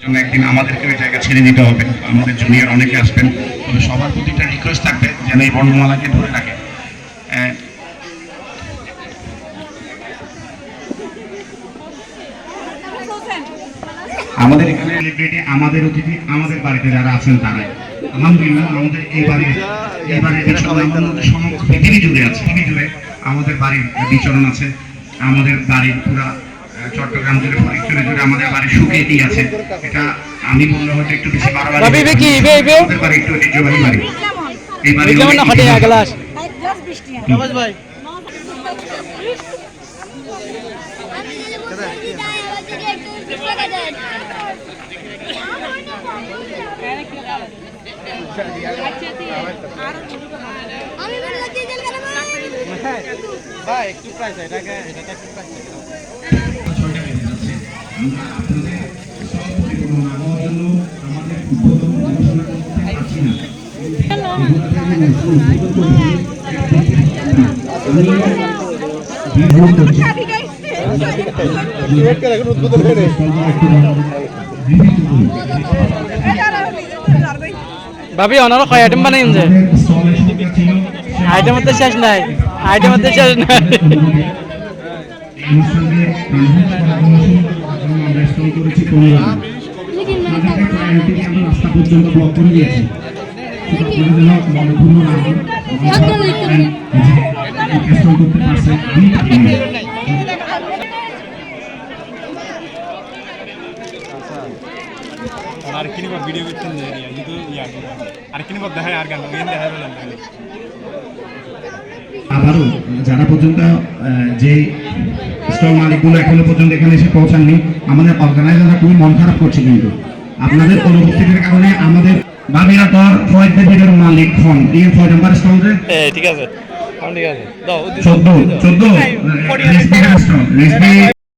জন্য একদিন আমাদেরকে ওই জায়গা ছেড়ে দিতে হবে। আমাদের জুনিয়র অনেকে আসবেন, তবে সবার প্রতি একটা রিকোয়েস্ট থাকবে যেন এই বর্ণমালাকে ধরে রাখে। আমাদের এখানে সেলিব্রিটি, আমাদের অতিথি, আমাদের বাড়িতে যারা আছেন তারাই আলহামদুলিল্লাহ। আমাদের এই বাড়ির সমগ্র পৃথিবী জুড়ে আছে, পৃথিবী জুড়ে আমাদের বাড়ির বিচরণ আছে। আমাদের বাড়ির পুরা চট্টগ্রাম জুড়ে, ফরিদপুর জুড়ে আমাদের বাড়ির সুখেতি আছে। এটা আমি বললে হয়তো একটু বেশি বাড়াবাড়ি, আমাদের বাড়ি একটু ঐতিহ্যবাহী বাড়ি। এই বাড়ি ভাই একটু প্রাইস এটাকে একটু প্রাইস আমাদের উদ্বোধন ঘোষণা করতে পারছি না। ভাবি অনারো কয় আইটেম বানাইন যে আইটেম মধ্যে শেষ নাই, আইটেম মধ্যে শেষ নাই। রাস্তা পর্যন্ত ব্লক করে দিয়েছি। ভিডিও করছেন আর গান আবারও যারা পর্যন্ত যে স্টল মালিকগুলো এখনো পর্যন্ত এখানে এসে পৌঁছাননি, আমাদের অর্গানাইজাররা খুবই মন খারাপ করছে। কিন্তু আপনাদের অনুপস্থিতির কারণে আমাদের বাবিরা তোর ফয়েদ দেবীর মালিক ফোন দিয়ে 6 নম্বর স্টল রে ঠিক আছে 14